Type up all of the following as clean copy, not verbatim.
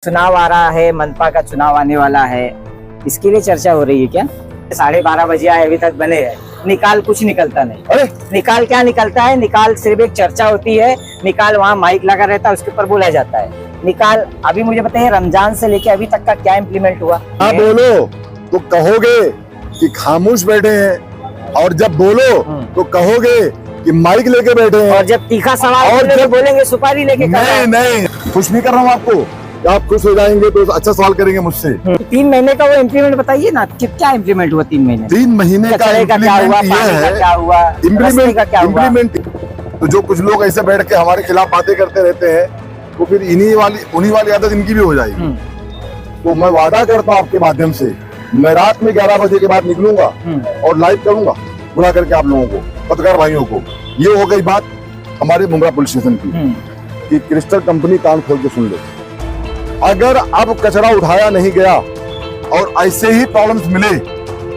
चुनाव आ रहा है, मनपा का चुनाव आने वाला है, इसके लिए चर्चा हो रही है क्या? 12:30 बजे आए, अभी तक बने हैं, निकाल कुछ निकलता नहीं। अरे निकाल क्या निकलता है? निकाल सिर्फ एक चर्चा होती है, निकाल वहाँ माइक लगा रहता है, उसके ऊपर बोला जाता है। निकाल अभी मुझे बताइए, रमजान से लेके अभी तक का क्या इम्प्लीमेंट हुआ? हाँ बोलो तो कहोगे कि खामोश बैठे हैं, और जब बोलो तो कहोगे कि माइक लेके बैठे हैं, और जब तीखा सवाल और जब बोलेंगे सुपारी लेके। नहीं खुश नहीं कर रहा हूँ आपको। आप खुश हो जाएंगे तो अच्छा सवाल करेंगे मुझसे। 3 महीने का वो इम्प्लीमेंट बताइए ना, क्या इम्प्लीमेंट हुआ 3 महीने? 3 महीने का इम्प्लीमेंट तो जो कुछ लोग ऐसे बैठ के हमारे खिलाफ बातें करते रहते हैं, तो फिर उन्हीं वाली आदत इनकी भी हो जाएगी। तो मैं वादा करता हूँ आपके माध्यम से, मैं रात में 11 बजे के बाद निकलूंगा और लाइव करूंगा बुला करके आप लोगों को, पत्रकार भाइयों को। ये हो गई बात हमारे मुंब्रा पुलिस स्टेशन की कि क्रिस्टल कंपनी कान खोल के सुन ले। अगर अब कचरा उठाया नहीं गया और ऐसे ही प्रॉब्लम्स मिले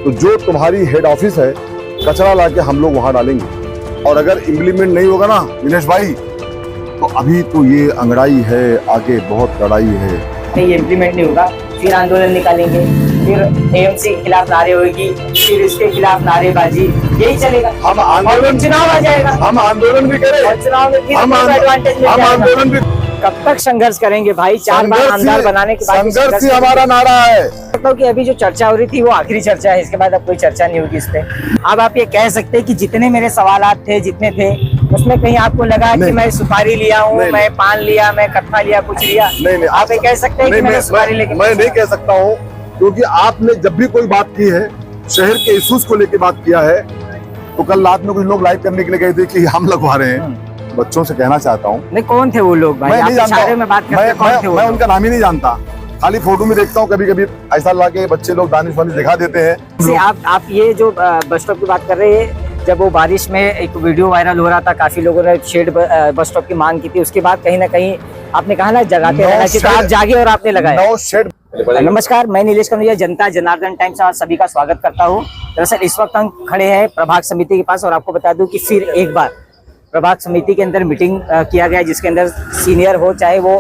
तो जो तुम्हारी हेड ऑफिस है, कचरा लाके हम लोग वहां डालेंगे। और अगर इम्प्लीमेंट नहीं होगा ना दिनेश भाई, तो अभी तो ये अंगड़ाई है, आगे बहुत लड़ाई है। नहीं इम्प्लीमेंट नहीं होगा, फिर आंदोलन निकालेंगे, फिर एएमसी के खिलाफ नारे होगी, फिर इसके खिलाफ नारेबाजी, यही चलेगा। हम आंदोलन, चुनाव आ जाएगा, हम आंदोलन भी करें और चुनाव में फिर हम आंदोलन भी। कब तक संघर्ष करेंगे भाई? 4 बार आमदार बनाने के बाद संघर्ष ही हमारा नारा है। मतलब कि अभी जो चर्चा हो रही थी वो आखिरी चर्चा है, इसके बाद अब कोई चर्चा नहीं होगी इस पे। अब आप ये कह सकते हैं कि जितने मेरे सवालात थे, जितने थे, उसमें कहीं आपको लगा कि मैं सुपारी लिया हूँ, मैं पान लिया, मैं कट्टा लिया, कुछ लिया? नहीं, आप ये कह सकते हैं कि मैंने सुपारी लेके? मैं नहीं कह सकता हूँ, क्योंकि आपने जब भी कोई बात की है, शहर के इश्यूज को लेके बात किया है, तो कल रात में कुछ लोग लाइव करने के लिए गए थे कि हम लगवा रहे हैं। बच्चों से कहना चाहता हूँ, नहीं कौन थे वो लोग भाई? मैं नहीं जानता, मैं उनका नाम ही नहीं जानता, खाली फोटो में देखता हूँ। कभी कभी ऐसा लाके बच्चे लोग दानिश वानिश दिखा देते हैं। आप ये जो बस स्टॉप की बात कर रहे हैं, जब वो बारिश में एक वीडियो वायरल हो रहा था, काफी लोगों ने शेड बस स्टॉप की मांग की थी, उसके बाद कहीं ना कहीं आपने कहा ना जगाते रहना चाहिए, तो आप जागे और आपने लगाया। नमस्कार, मैं नीलेश कन्हैया, जनता जनार्दन टाइम्स में सभी का स्वागत करता हूँ। दरअसल इस वक्त हम खड़े हैं प्रभाग समिति के पास, और आपको बता दूं कि फिर एक बार प्रभाग समिति के अंदर मीटिंग किया गया, जिसके अंदर सीनियर हो, चाहे वो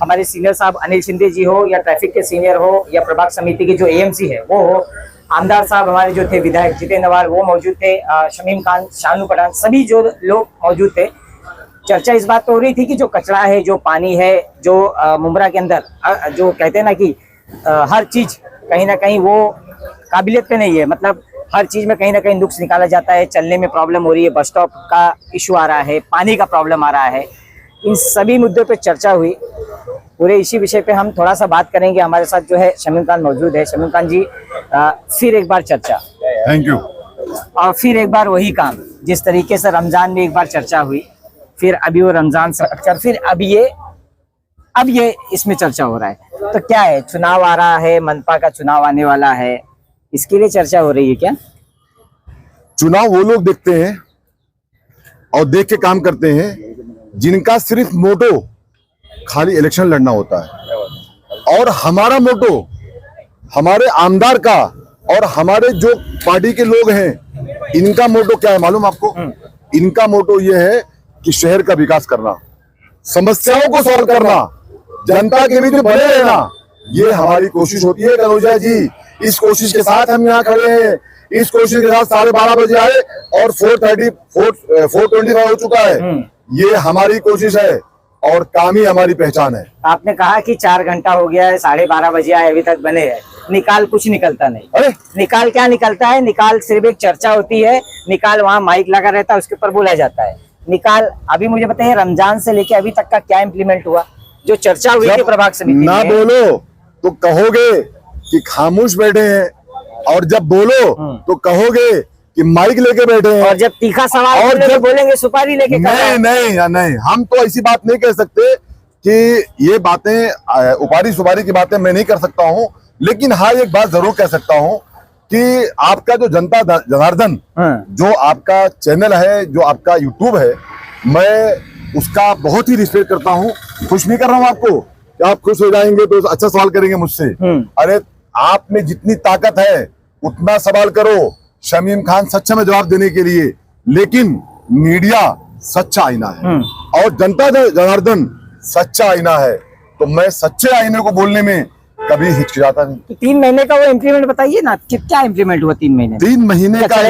हमारे सीनियर साहब अनिल शिंदे जी हो, या ट्रैफिक के सीनियर हो, या प्रभाग समिति के जो एएमसी है वो हो, आमदार साहब हमारे जो थे, विधायक जितेंद्र नवाल वो मौजूद थे, शमीम खान, शानू पठान, सभी जो लोग मौजूद थे। चर्चा इस बात तो हो रही थी कि जो कचरा है, जो पानी है, जो मुंब्रा के अंदर जो कहते हैं ना कि हर चीज कहीं ना कहीं वो काबिलियत पे नहीं है, मतलब हर चीज में कहीं ना कहीं नुक्स निकाला जाता है, चलने में प्रॉब्लम हो रही है, बस स्टॉप का इशू आ रहा है, पानी का प्रॉब्लम आ रहा है, इन सभी मुद्दों पे चर्चा हुई। पूरे इसी विषय पे हम थोड़ा सा बात करेंगे। हमारे साथ जो है शमीम खान मौजूद है। शमीम खान जी, फिर एक बार चर्चा। Thank you. और फिर एक बार वही काम, जिस तरीके से रमजान में एक बार चर्चा हुई, फिर अभी वो रमजान से फिर अब ये इसमें चर्चा हो रहा है। तो क्या है, चुनाव आ रहा है, मनपा का चुनाव आने वाला है, इसके लिए चर्चा हो रही है क्या? चुनाव वो लोग देखते हैं और देख के काम करते हैं जिनका सिर्फ मोटो खाली इलेक्शन लड़ना होता है। और हमारा मोटो, हमारे आमदार का और हमारे जो पार्टी के लोग हैं, इनका मोटो क्या है मालूम आपको? इनका मोटो ये है कि शहर का विकास करना, समस्याओं को सॉल्व करना, जनता के बीच में बने रहना, ये हमारी कोशिश होती है कनौजिया जी। इस कोशिश के साथ हम यहाँ खड़े हैं। इस कोशिश के साथ 12:30 बजे आए और 4:25 हो चुका है। ये हमारी कोशिश है और काम ही हमारी पहचान है। आपने कहा कि 4 घंटा हो गया है, 12:30 बजे आए, अभी तक बने हैं, निकाल कुछ निकलता नहीं। अरे निकाल क्या निकलता है? निकाल सिर्फ एक चर्चा होती है, निकाल वहाँ माइक लगा रहता है, उसके ऊपर बोला जाता है। निकाल अभी मुझे बताइए, रमजान से लेके अभी तक का क्या इम्प्लीमेंट हुआ? जो चर्चा हुई थी प्रभाग समिति ना बोलो तो कहोगे कि खामोश बैठे हैं, और जब बोलो तो कहोगे कि माइक लेके बैठे हैं, और जब तीखा सवाल और जब बोलेंगे सुपारी लेके। नहीं, हम तो ऐसी बात नहीं कह सकते कि ये बातें उपारी सुपारी की बातें मैं नहीं कर सकता हूँ। लेकिन हाँ, एक बात जरूर कह सकता हूँ कि आपका जो जनता जनार्दन जो आपका चैनल है, जो आपका यूट्यूब है, मैं उसका बहुत ही रिस्पेक्ट करता हूँ। खुश नहीं कर रहा हूँ आपको कि आप खुश हो जाएंगे तो अच्छा सवाल करेंगे मुझसे। अरे आप में जितनी ताकत है उतना सवाल करो शमीम खान सच्चा में जवाब देने के लिए, लेकिन मीडिया सच्चा आईना है और जनता जनार्दन सच्चा आईना है। तो मैं सच्चे आईने को बोलने में कभी हिचकिचाता नहीं। तो 3 महीने का वो इम्प्लीमेंट बताइए ना, क्या इम्प्लीमेंट हुआ 3 महीने? 3 महीने का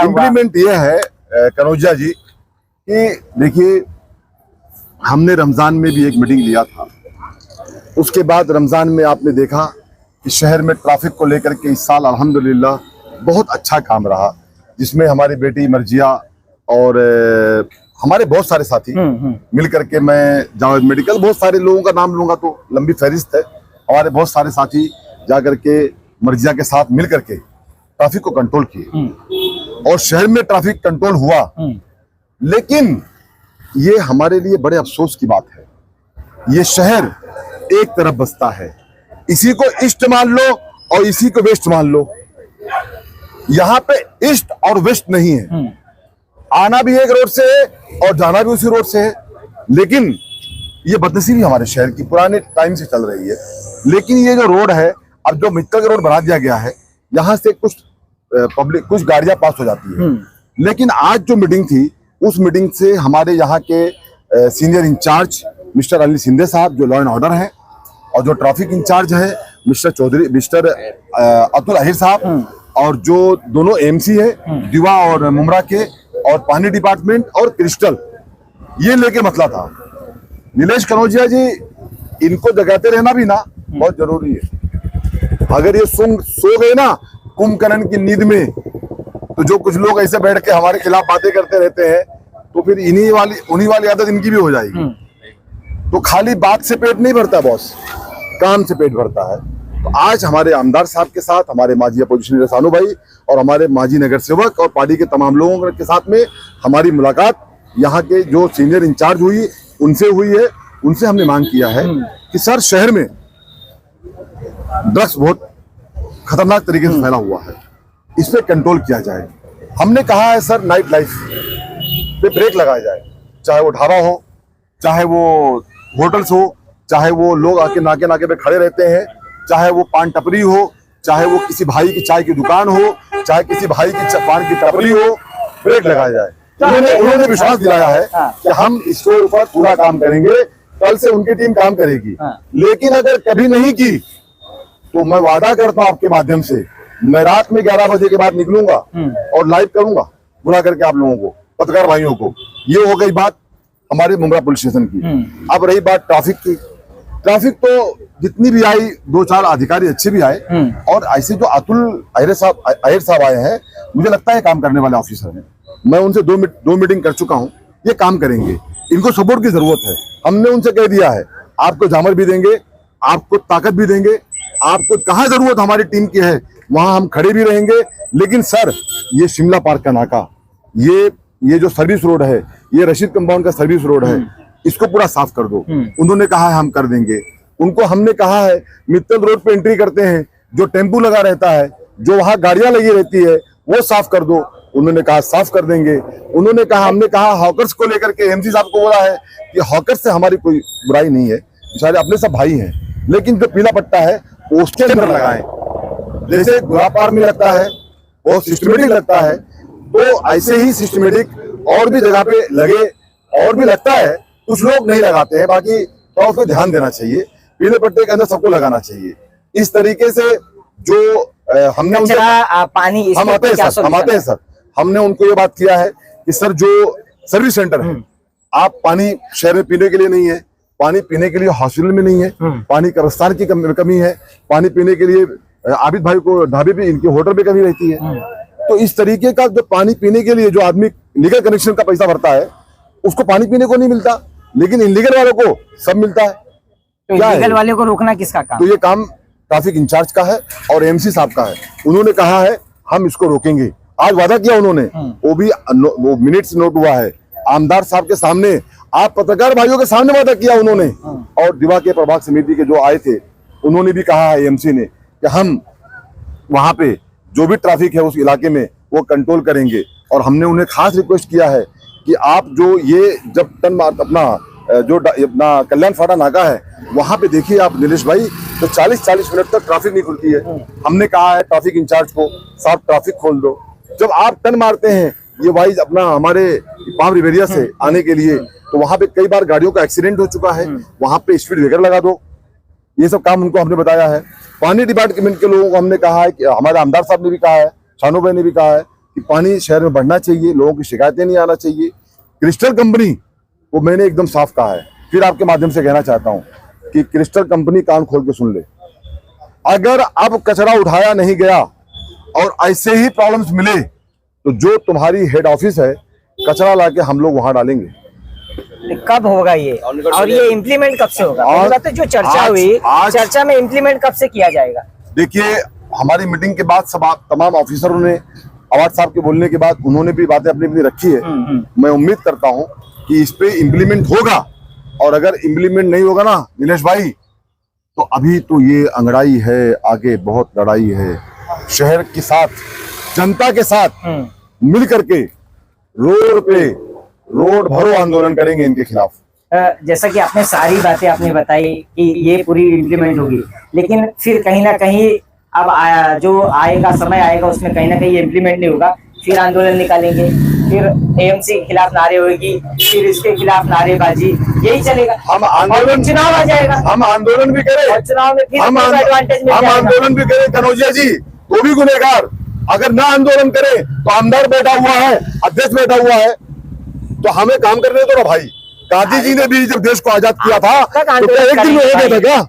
इम्प्लीमेंट ये है कनौजिया जी कि देखिए, हमने रमजान में भी एक मीटिंग लिया था। उसके बाद रमजान में आपने देखा कि शहर में ट्रैफिक को लेकर के इस साल अल्हम्दुलिल्लाह बहुत अच्छा काम रहा, जिसमें हमारी बेटी मर्जिया और हमारे बहुत सारे साथी मिल करके, मैं जावेद मेडिकल, बहुत सारे लोगों का नाम लूंगा तो लंबी फहरिस्त है, हमारे बहुत सारे साथी जा करके मर्जिया के साथ मिल करके ट्रैफिक को कंट्रोल किए और शहर में ट्रैफिक कंट्रोल हुआ। लेकिन ये हमारे लिए बड़े अफसोस की बात है, ये शहर एक तरफ बसता है, इसी को ईस्ट मान लो और इसी को वेस्ट मान लो। यहाँ पे ईस्ट और वेस्ट नहीं है, आना भी एक रोड से है और जाना भी उसी रोड से है। लेकिन ये बदनसीबी हमारे शहर की पुराने टाइम से चल रही है। लेकिन ये जो रोड है, अब जो मित्तल का रोड बना दिया गया है, यहाँ से कुछ गाड़ियां पास हो जाती है। लेकिन आज जो मीटिंग थी, उस मीटिंग से हमारे यहाँ के senior in-charge mister Ali Sindhe साहब जो लॉ एंड ऑर्डर है, और जो ट्रैफिक इंचार्ज है मिस्टर अतुल अहिर साहब, और जो दोनों एमसी है दिवा और मुमरा के, और पानी डिपार्टमेंट और क्रिस्टल, ये लेके मसला था। नीलेश कनौजिया जी, इनको जगाते रहना भी ना बहुत जरूरी है। अगर ये सो गए ना कुंभकर्ण की नींद में, तो जो कुछ लोग ऐसे बैठ के हमारे खिलाफ बातें करते रहते हैं, तो फिर उन्हीं वाली आदत इनकी भी हो जाएगी। तो खाली बात से पेट नहीं भरता बॉस, काम से पेट भरता है। तो आज हमारे आमदार साहब के साथ, हमारे माजी अपोजिशन सानू भाई और हमारे माजी नगर सेवक और पार्टी के तमाम लोगों के साथ में हमारी मुलाकात यहाँ के जो सीनियर इंचार्ज हुई उनसे हुई है। उनसे हमने मांग किया है कि सर, शहर में ड्रग्स बहुत खतरनाक तरीके से फैला हुआ है, इस पे कंट्रोल किया जाए। हमने कहा है सर, नाइट लाइफ पे ब्रेक लगाया जाए, चाहे वो ढाबा हो, चाहे वो होटल्स हो, चाहे वो लोग आके नाके पे खड़े रहते हैं, चाहे वो पान टपरी हो, चाहे वो किसी भाई की चाय की दुकान हो, चाहे किसी भाई की पान की टपरी हो, ब्रेक लगाया जाए। उन्होंने विश्वास दिलाया है कि हम इसके ऊपर पूरा काम करेंगे, कल से उनकी टीम काम करेगी। लेकिन अगर कभी नहीं की तो मैं वादा करता हूं आपके माध्यम से, मैं रात में 11 बजे के बाद निकलूंगा और लाइव करूंगा बुला करके आप लोगों को, पत्रकार भाइयों को। ये हो गई बात हमारे मुमरा पुलिस स्टेशन की। अब रही बात ट्रैफिक की। ट्रैफिक तो जितनी भी आई, 2-4 अधिकारी अच्छे भी आए, और ऐसे जो अतुल अहिर साहब आए हैं, मुझे लगता है काम करने वाले ऑफिसर हैं। मैं उनसे दो मीटिंग कर चुका हूं, ये काम करेंगे। इनको सपोर्ट की जरूरत है। हमने उनसे कह दिया है, आपको जामर भी देंगे, आपको ताकत भी देंगे, आपको कहाँ जरूरत हमारी टीम की है वहां हम खड़े भी रहेंगे। लेकिन सर, ये शिमला पार्क का नाका, ये जो सर्विस रोड है, ये रशीद कंपाउंड का सर्विस रोड है, इसको पूरा साफ कर दो। उन्होंने कहा है हम कर देंगे। उनको हमने कहा है मित्तल रोड पे एंट्री करते हैं, जो टेम्पू लगा रहता है, जो वहां गाड़ियां लगी रहती है, वो साफ कर दो। उन्होंने कहा साफ कर देंगे। उन्होंने कहा, हमने कहा हॉकर्स को लेकर के एमसी साहब को बोला है कि हॉकर्स से हमारी कोई बुराई नहीं है, बेचारे अपने सब भाई हैं, लेकिन जो पीला पट्टा है वो उसके अंदर लगाएं। जैसे गुलापार में लगता है, वो सिस्टमेटिक लगता है, तो ऐसे ही सिस्टमेटिक और भी जगह पे लगे। और भी लगता है, कुछ लोग नहीं लगाते हैं, बाकी तो उस पर ध्यान देना चाहिए। पीले पट्टे के अंदर सबको लगाना चाहिए। इस तरीके से जो हमने उनसे पानी हम आते हैं सर, हमने उनको ये बात किया है कि सर, जो सर्विस सेंटर है, आप पानी शहर में पीने के लिए नहीं है, पानी पीने के लिए हॉस्पिटल में नहीं है, पानी कब्रिस्तान की कमी है, पानी पीने के लिए आबिद भाई को ढाबे पे, इनके होटल पे कमी रहती है। तो इस तरीके का जो पानी पीने के लिए जो आदमी लीगल कनेक्शन का पैसा भरता है, उसको पानी पीने को नहीं मिलता, लेकिन इनलीगल वालों को सब मिलता है। तो इलीगल वाले को रोकना किसका काम? तो ये काम ट्रैफिक इंचार्ज का है और एमसी साहब का है। उन्होंने कहा है हम इसको रोकेंगे। आज वादा किया उन्होंने, वो मिनट्स नोट हुआ है आमदार साहब के सामने, आप पत्रकार भाइयों के सामने वादा किया उन्होंने। और दिवा के प्रभाग समिति के जो आए थे, उन्होंने भी कहा है एमसी ने कि हम वहां पे जो भी ट्रैफिक है उस इलाके में वो कंट्रोल करेंगे। और हमने उन्हें खास रिक्वेस्ट किया है कि आप जो ये जब अपना कल्याण फाटा नाका है, वहां पे देखिए आप नीलेश भाई, तो 40-40 मिनट तक ट्रैफिक नहीं खुलती है। हमने कहा है ट्रैफिक इंचार्ज को, साहब ट्रैफिक खोल दो। जब आप टर्न मारते हैं, ये वाइज अपना हमारे पाम रिवेरिया से आने के लिए, तो वहां पे कई बार गाड़ियों का एक्सीडेंट हो चुका है, वहां पे स्पीड ब्रेकर लगा दो, ये सब काम उनको हमने बताया है। पानी डिपार्टमेंट के लोगों को हमने कहा है कि हमारे आमदार साहब ने भी कहा है, शानू भाई ने भी कहा है कि पानी शहर में बढ़ना चाहिए, लोगों की शिकायतें नहीं आना चाहिए। क्रिस्टल कंपनी को मैंने एकदम साफ कहा है, फिर आपके माध्यम से कहना चाहता हूं कि क्रिस्टल कंपनी कान खोल के सुन ले, अगर अब कचरा उठाया नहीं गया और ऐसे ही प्रॉब्लम्स मिले तो जो तुम्हारी हेड ऑफिस है कचरा लाके हम लोग वहां डालेंगे। कब होगा ये, और ये इम्प्लीमेंट कब से होगा? तो जो चर्चा हुई, चर्चा में इम्प्लीमेंट कब से किया जाएगा? देखिए, हमारी मीटिंग के बाद सब तमाम ऑफिसरों ने अवार्ड साहब के बोलने के बाद उन्होंने भी बातें अपनी अपनी रखी है। मैं उम्मीद करता हूं कि इस पे इम्प्लीमेंट होगा, और अगर इम्प्लीमेंट नहीं होगा ना नीलेश भाई, तो अभी तो ये अंगड़ाई है, आगे बहुत लड़ाई है। शहर के साथ, जनता के साथ मिल करके रोड भरो आंदोलन करेंगे इनके खिलाफ। जैसा कि आपने सारी बातें आपने बताई कि ये पूरी इम्प्लीमेंट होगी, लेकिन फिर कहीं ना कहीं अब जो आएगा, समय आएगा, उसमें कहीं ना कहीं ये इम्प्लीमेंट नहीं होगा, फिर आंदोलन निकालेंगे, फिर एएमसी के खिलाफ नारे होगी, फिर इसके खिलाफ नारेबाजी, यही चलेगा। हम आंदोलन, चुनाव आ जाएगा, हम आंदोलन भी करें, और चुनाव में फिर हम आंदोलन भी करें। कनौजिया जी वो भी गुनहगार, अगर ना आंदोलन करें तो आमदार बैठा हुआ है, अध्यक्ष बैठा हुआ है, तो हमें काम करने दो ना भाई। गांधी जी ने भी जब देश को आजाद किया था तो क्या एक दिन में हो गया था क्या?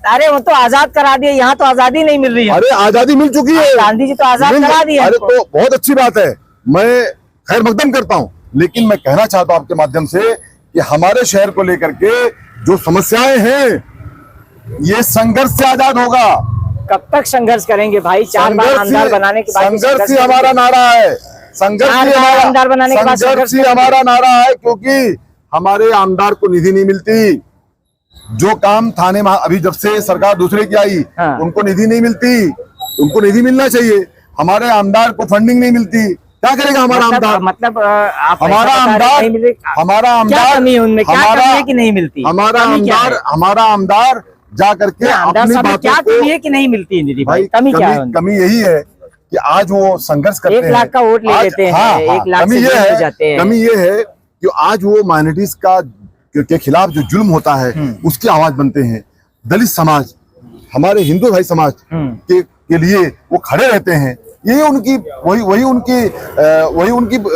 अरे वो तो आजाद करा दिए, यहाँ तो आजादी नहीं मिल रही है। अरे आजादी मिल चुकी है, गांधी जी तो आजाद करा दिए। अरे तो बहुत अच्छी बात है, मैं खैर मकदम करता हूँ, लेकिन मैं कहना चाहता हूँ आपके माध्यम से कि हमारे शहर को लेकर के जो समस्याएं हैं, ये संघर्ष से आजाद होगा। कब तक संघर्ष करेंगे भाई? 4 बार आमदार बनाने के बाद संघर्ष ही हमारा नारा है, संघर्ष ही हमारा नारा है, क्योंकि हमारे आमदार को निधि नहीं मिलती। जो काम थाने में अभी जब से सरकार दूसरे की आई, उनको निधि नहीं मिलती, उनको निधि मिलना चाहिए। हमारे आमदार को फंडिंग नहीं मिलती, क्या करेगा हमारा आमदार? मतलब हमारा आमदार जा करके अपनी बातों को, कमी है कि नहीं मिलती निधि भाई? कमी क्या है? कमी यही है कि आज वो संघर्ष करते हैं, 1 लाख का वोट ले लेते हैं, 1 लाख कमी ये है कि आज वो माइनॉरिटीज के खिलाफ जो जुल्म होता है उसकी आवाज बनते हैं। दलित समाज, हमारे हिंदू भाई समाज के लिए वो खड़े रहते हैं। यही उनकी वही उनकी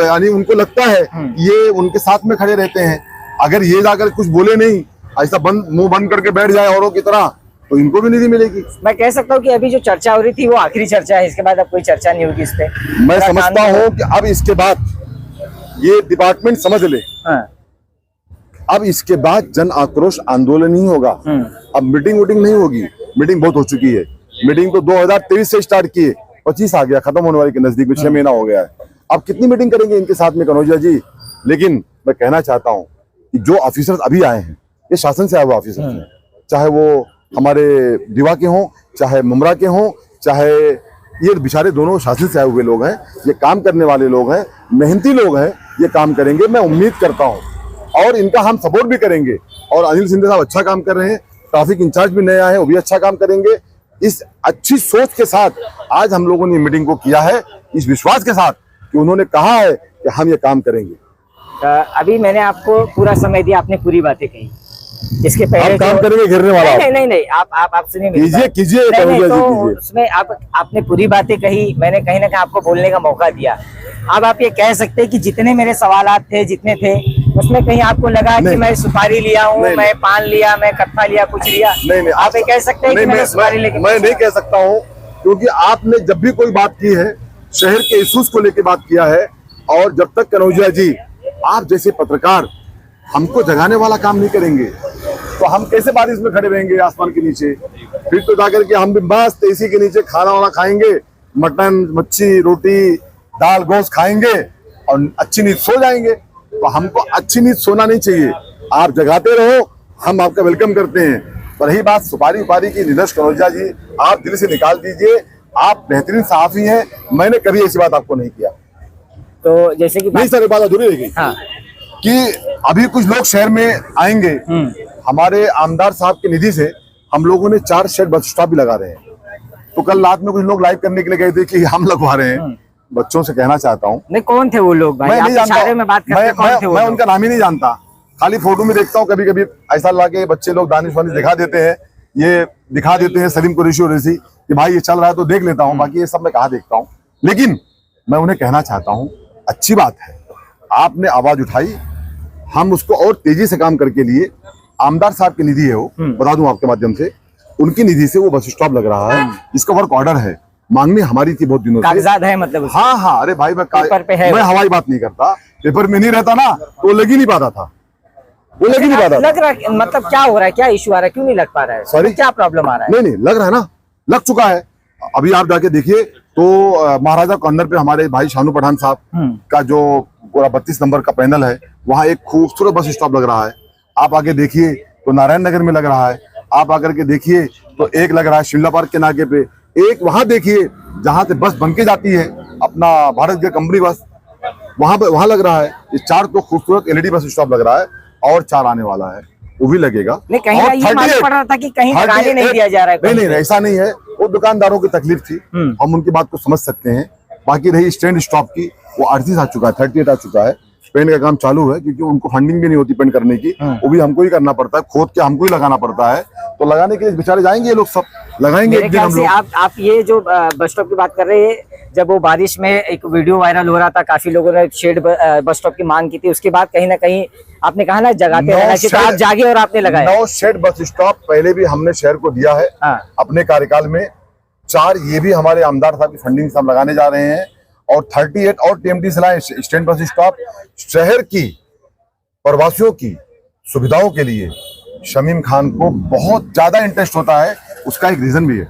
यानी उनको लगता है ये उनके साथ में खड़े रहते हैं। अगर ये जाकर कुछ बोले नहीं, ऐसा मुंह बंद करके बैठ जाए औरों की तरह, तो इनको भी निधि मिलेगी। मैं कह सकता हूँ कि अभी जो चर्चा हो रही थी वो आखिरी चर्चा है, इसके बाद अब कोई चर्चा नहीं होगी इस पे। मैं समझता हूँ कि अब इसके बाद ये डिपार्टमेंट समझ ले, अब इसके बाद जन आक्रोश आंदोलन ही होगा। अब मीटिंग नहीं होगी, मीटिंग बहुत हो चुकी है। मीटिंग तो 2023 से स्टार्ट की है, 25 आ गया, खत्म होने वाले के नजदीक में 6 महीना हो गया है। अब कितनी मीटिंग करेंगे इनके साथ में कनौजिया जी? लेकिन मैं कहना चाहता हूँ कि जो ऑफिसर्स अभी आए हैं, ये शासन से आए हुए ऑफिसर्स हैं, चाहे वो हमारे दीवा के हों, चाहे मुमरा के हों, चाहे ये बेचारे दोनों शासन से आए हुए लोग हैं, ये काम करने वाले लोग हैं, मेहनती लोग हैं, ये काम करेंगे, मैं उम्मीद करता हूँ, और इनका हम सपोर्ट भी करेंगे। और अनिल सिंधे साहब अच्छा काम कर रहे हैं, ट्रैफिक इंचार्ज भी नए आए हैं, वो भी अच्छा काम करेंगे। इस अच्छी सोच के साथ आज हम लोगों ने मीटिंग को किया है, इस विश्वास के साथ कि उन्होंने कहा है कि हम ये काम करेंगे। अभी मैंने आपको पूरा समय दिया, आपने पूरी बातें कही। इसके पहले काम करेंगे घेरने वाला? नहीं, आप सुनिए, कीजिए। तो उसमें आपने पूरी बातें कही, मैंने कहीं ना कहीं आपको बोलने का मौका दिया। अब आप ये कह सकते हैं कि जितने मेरे सवालात थे, जितने थे, उसमें कहीं आपको लगा कि मैं सुपारी लिया हूँ, मैं पान लिया, मैं कट्टा लिया, कुछ लिया? नहीं, आप ये कह सकते हैं कि मैंने सुपारी लेके? मैं नहीं कह सकता हूँ, क्योंकि आपने जब भी कोई बात की है, शहर के इश्यूज को लेकर बात किया है, और जब तक कनौजिया जी आप जैसे पत्रकार हमको जगाने वाला काम नहीं करेंगे, तो हम कैसे बारिश में खड़े रहेंगे आसमान के नीचे? फिर तो जाकर के हम भी मस्त एसी के नीचे खाना वाना खाएंगे, मटन, मच्छी, रोटी, दाल, गोश्त खाएंगे और अच्छी नींद सो जाएंगे। तो हमको अच्छी नींद सोना नहीं चाहिए, आप जगाते रहो, हम आपका वेलकम करते हैं। पर रही बात सुपारी उपारी की, नीलेश कनौजिया जी आप दिल से निकाल दीजिए, आप बेहतरीन सहाफी हैं, मैंने कभी ऐसी बात आपको नहीं किया। तो जैसे कि नहीं सर, बात अधूरी रहेगी कि अभी कुछ लोग शहर में आएंगे, हमारे आमदार साहब की निधि से हम लोगों ने 4 शेड बस स्टॉप भी लगा रहे हैं। तो कल रात में कुछ लोग लाइव करने के लिए गए थे कि हम लगवा रहे हैं, बच्चों से कहना चाहता हूँ, नहीं कौन थे वो लोग भाई? मैं आप नहीं जानता, इशारे में बात करते हैं, कौन थे वो मैं लोग? उनका नाम ही नहीं जानता, खाली फोटो में देखता हूँ। कभी कभी ऐसा लाके बच्चे लोग दानिश वानिश दिखा देते हैं, ये दिखा देते हैं सलीम कुरैशी वरैसी कि भाई ये चल रहा है तो देख लेता हूँ, बाकी ये सब मैं कहाँ देखता हूँ। लेकिन मैं उन्हें कहना चाहता हूँ, अच्छी बात है आपने आवाज उठाई, हम उसको और तेजी से काम करके लिए। आमदार साहब की निधि है वो, बता दूं आपके माध्यम से, उनकी निधि से वो बस स्टॉप लग रहा है। इसका वर्क ऑर्डर है, मांगनी हमारी थी बहुत दिनों से, कागजात है मतलब उसमें? हाँ हाँ, अरे भाई पेपर पे है मैं हवाई बात नहीं करता, पेपर में नहीं रहता ना तो वो लग ही नहीं पाता था, वो लग ही नहीं पाता। लग रहा है मतलब क्या हो रहा है, क्या इशू आ रहा है, क्यों नहीं लग पा रहा है? सॉरी, क्या प्रॉब्लम आ रहा है? नहीं नहीं लग रहा है ना, लग चुका है। अभी आप जाके देखिए तो महाराजा कॉर्नर पे हमारे भाई शानू पठान साहब का जो पूरा 32 नंबर का पैनल है, वहाँ एक खूबसूरत बस स्टॉप लग रहा है। आप आगे देखिए तो नारायण नगर में लग रहा है, आप आकर के देखिए तो एक लग रहा है शिमला पार्क के नाके पे, एक वहां देखिए जहां से बस बन के जाती है अपना भारत गैस कंपनी बस, वहां लग रहा है। ये 4 तो खूबसूरत एलईडी बस स्टॉप लग रहा है, और 4 आने वाला है, वो भी लगेगा। नहीं कहीं और ये मालूम पड़ रहा था कि कहीं लगाने नहीं दिया जा रहा है। नहीं ऐसा नहीं है, वो दुकानदारों की तकलीफ थी, हम उनकी बात को समझ सकते हैं। बाकी रही स्टैंड स्टॉप की, वो 38 आ चुका है, 38 आ चुका है, पेंट का काम चालू है, क्योंकि उनको फंडिंग भी नहीं होती पेंट करने की, वो भी हमको ही करना पड़ता है, खोद के हमको ही लगाना पड़ता है। तो लगाने के लिए बेचारे जाएंगे ये लोग, सब लगाएंगे एक दिन हम लोग। आप ये जो बस स्टॉप की बात कर रहे हैं, जब वो बारिश में एक वीडियो वायरल हो रहा था, काफी लोगों ने शेड बस स्टॉप की मांग की थी, उसके बाद कहीं ना कहीं आपने कहा ना जगाते रहना चाहिए, तो आप जागे और आपने लगाया। 9 शेड बस स्टॉप पहले भी हमने शहर को दिया है अपने कार्यकाल में, 4 ये भी हमारे आमदार साहब की फंडिंग से हम लगाने जा रहे हैं, और 38 और टीएमटी से लाए स्टैंड बस स्टॉप। शहर की प्रवासियों की सुविधाओं के लिए शमीम खान को बहुत ज्यादा इंटरेस्ट होता है, उसका एक रीजन भी है।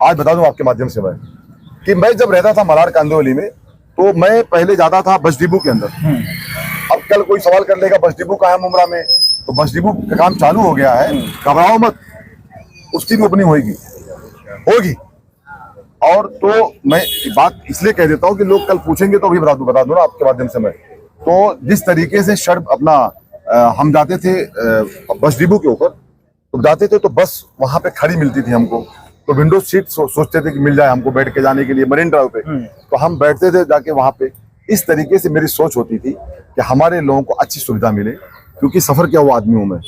आज बता दूं आपके माध्यम से मैं जब रहता था मलार कांदिवली में, तो मैं पहले जाता था बस डिपो के अंदर। अब कल कोई सवाल कर लेगा बस डिपो कहाँ है मुमरा में, तो बस डिपो का काम चालू हो गया है, घबराओ मत, उसकी भी ओपनिंग होगी। और तो मैं बात इसलिए कह देता हूँ कि लोग कल पूछेंगे तो अभी बता दूं ना आपके माध्यम से मैं, तो जिस तरीके से शर्ट अपना हम जाते थे बस डिपो के ऊपर, तो जाते थे तो बस वहां पे खड़ी मिलती थी हमको, तो विंडो सीट सोचते थे कि मिल जाए हमको बैठ के जाने के लिए मरीन ड्राइव पे, तो हम बैठते थे जाके वहां पे। इस तरीके से मेरी सोच होती थी कि हमारे लोगों को अच्छी सुविधा मिले, क्योंकि सफर किया हुआ आदमी हूं मैं,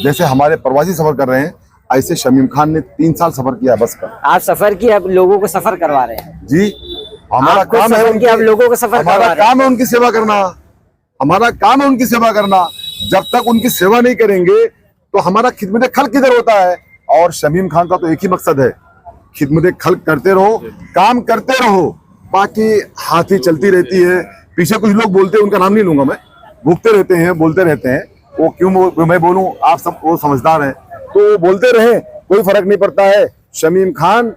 जैसे हमारे प्रवासी सफर कर रहे हैं, ऐसे शमीम खान ने 3 साल सफर किया बस का। आप सफर किए, अब लोगों को सफर करवा रहे हैं जी, हमारा काम है उनकी, अब लोगों को सफर हमारा काम है उनकी सेवा करना, हमारा काम है उनकी सेवा करना। जब तक उनकी सेवा नहीं करेंगे तो हमारा खिदमत खल्क किधर होता है? और शमीम खान का तो एक ही मकसद है, खिदमत खल्क करते रहो, काम करते रहो, बाकी हाथी चलती रहती है। पीछे कुछ लोग बोलते हैं, उनका नाम नहीं लूंगा मैं, भूखते रहते हैं, बोलते रहते हैं, वो क्यों मैं बोलूं, आप सब वो समझदार हैं, तो बोलते रहे, कोई फर्क नहीं पड़ता है। शमीम खान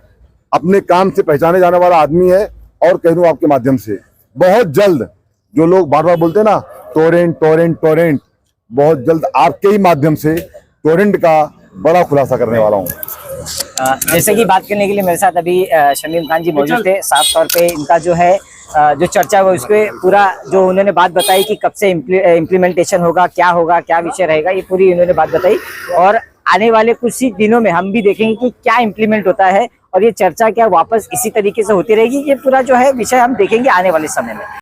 अपने काम से पहचाने जाने वाला आदमी है। और कह दूं आपके माध्यम से, बहुत जल्द जो लोग बार बार बोलते हैं ना टोरेंट, बहुत जल्द आपके ही माध्यम से टोरेंट का बड़ा खुलासा करने वाला हूँ। जैसे कि बात करने के लिए मेरे साथ अभी शमीम खान जी मौजूद थे। साफ तौर पे इनका जो है जो चर्चा हुआ उसके पूरा जो उन्होंने बात बताई कि कब से इम्प्लीमेंटेशन होगा, क्या विषय रहेगा, ये पूरी उन्होंने बात बताई। और आने वाले कुछ ही दिनों में हम भी देखेंगे कि क्या इम्प्लीमेंट होता है, और ये चर्चा क्या वापस इसी तरीके से होती रहेगी, ये पूरा जो है विषय हम देखेंगे आने वाले समय में।